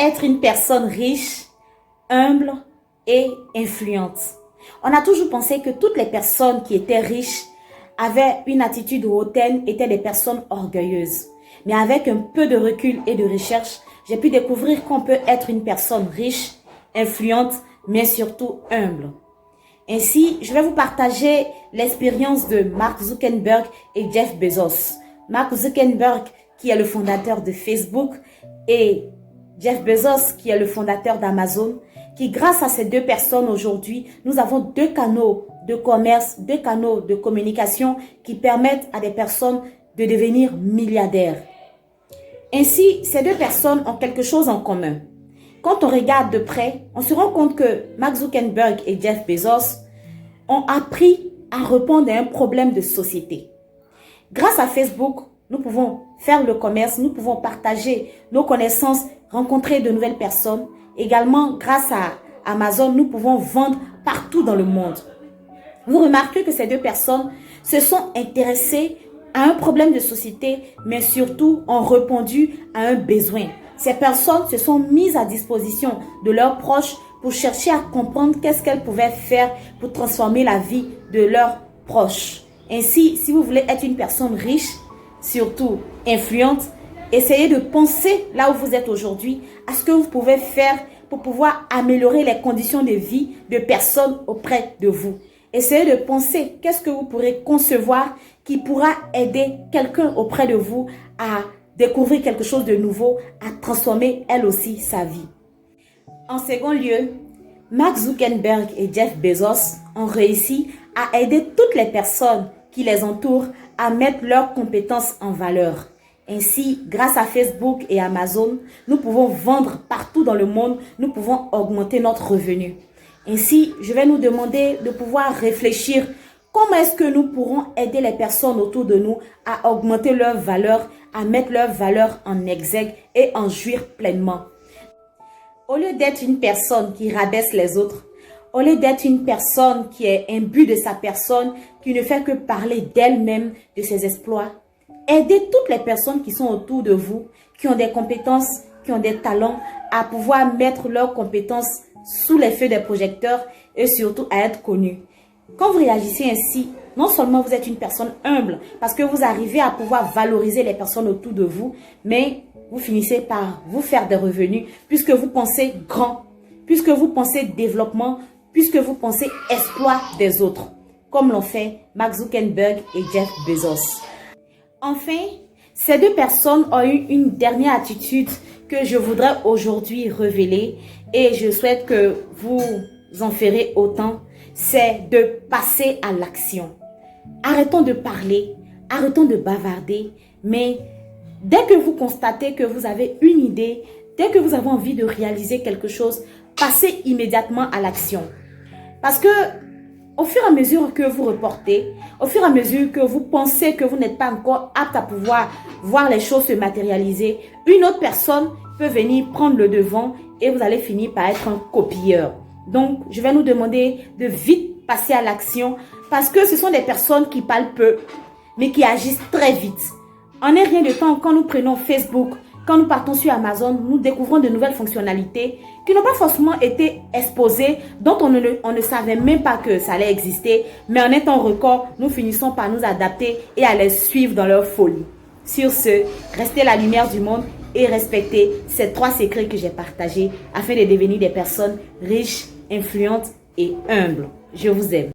être une personne riche, humble et influente? On a toujours pensé que toutes les personnes qui étaient riches avaient une attitude hautaine, étaient des personnes orgueilleuses. Mais avec un peu de recul et de recherche, j'ai pu découvrir qu'on peut être une personne riche, influente, mais surtout humble. Ainsi, je vais vous partager l'expérience de Mark Zuckerberg et Jeff Bezos. Mark Zuckerberg, qui est le fondateur de Facebook, et Jeff Bezos, qui est le fondateur d'Amazon, qui grâce à ces deux personnes aujourd'hui, nous avons deux canaux de commerce, deux canaux de communication qui permettent à des personnes de devenir milliardaires. Ainsi, ces deux personnes ont quelque chose en commun. Quand on regarde de près, on se rend compte que Mark Zuckerberg et Jeff Bezos ont appris à répondre à un problème de société. Grâce à Facebook, nous pouvons faire le commerce, nous pouvons partager nos connaissances, rencontrer de nouvelles personnes. Également, grâce à Amazon, nous pouvons vendre partout dans le monde. Vous remarquez que ces deux personnes se sont intéressées à un problème de société, mais surtout ont répondu à un besoin. Ces personnes se sont mises à disposition de leurs proches pour chercher à comprendre qu'est-ce qu'elles pouvaient faire pour transformer la vie de leurs proches. Ainsi, si vous voulez être une personne riche, surtout influente, essayez de penser là où vous êtes aujourd'hui à ce que vous pouvez faire pour pouvoir améliorer les conditions de vie de personnes auprès de vous. Essayez de penser qu'est-ce que vous pourrez concevoir qui pourra aider quelqu'un auprès de vous à découvrir quelque chose de nouveau, à transformer elle aussi sa vie. En second lieu, Mark Zuckerberg et Jeff Bezos ont réussi à aider toutes les personnes qui les entourent à mettre leurs compétences en valeur. Ainsi, grâce à Facebook et Amazon, nous pouvons vendre partout dans le monde, nous pouvons augmenter notre revenu. Ainsi, je vais nous demander de pouvoir réfléchir comment est-ce que nous pourrons aider les personnes autour de nous à augmenter leur valeur, à mettre leur valeur en exergue et en jouir pleinement. Au lieu d'être une personne qui rabaisse les autres, au lieu d'être une personne qui est imbue de sa personne, qui ne fait que parler d'elle-même, de ses exploits, aidez toutes les personnes qui sont autour de vous, qui ont des compétences, qui ont des talents, à pouvoir mettre leurs compétences sous les feux des projecteurs et surtout à être connus. Quand vous réagissez ainsi, non seulement vous êtes une personne humble parce que vous arrivez à pouvoir valoriser les personnes autour de vous, mais vous finissez par vous faire des revenus puisque vous pensez grand, puisque vous pensez développement, puisque vous pensez exploit des autres, comme l'ont fait Mark Zuckerberg et Jeff Bezos. Enfin, ces deux personnes ont eu une dernière attitude que je voudrais aujourd'hui révéler et je souhaite que vous en ferez autant, c'est de passer à l'action. Arrêtons de parler, arrêtons de bavarder, mais dès que vous constatez que vous avez une idée, dès que vous avez envie de réaliser quelque chose, passez immédiatement à l'action. Parce que au fur et à mesure que vous reportez, au fur et à mesure que vous pensez que vous n'êtes pas encore apte à pouvoir voir les choses se matérialiser, une autre personne peut venir prendre le devant et vous allez finir par être un copieur. Donc, je vais nous demander de vite passer à l'action parce que ce sont des personnes qui parlent peu, mais qui agissent très vite. En un rien de temps, quand nous prenons Facebook, quand nous partons sur Amazon, nous découvrons de nouvelles fonctionnalités qui n'ont pas forcément été exposées, dont on ne savait même pas que ça allait exister. Mais en un temps record, nous finissons par nous adapter et à les suivre dans leur folie. Sur ce, restez la lumière du monde et respectez ces 3 secrets que j'ai partagés afin de devenir des personnes riches, influentes et humbles. Je vous aime.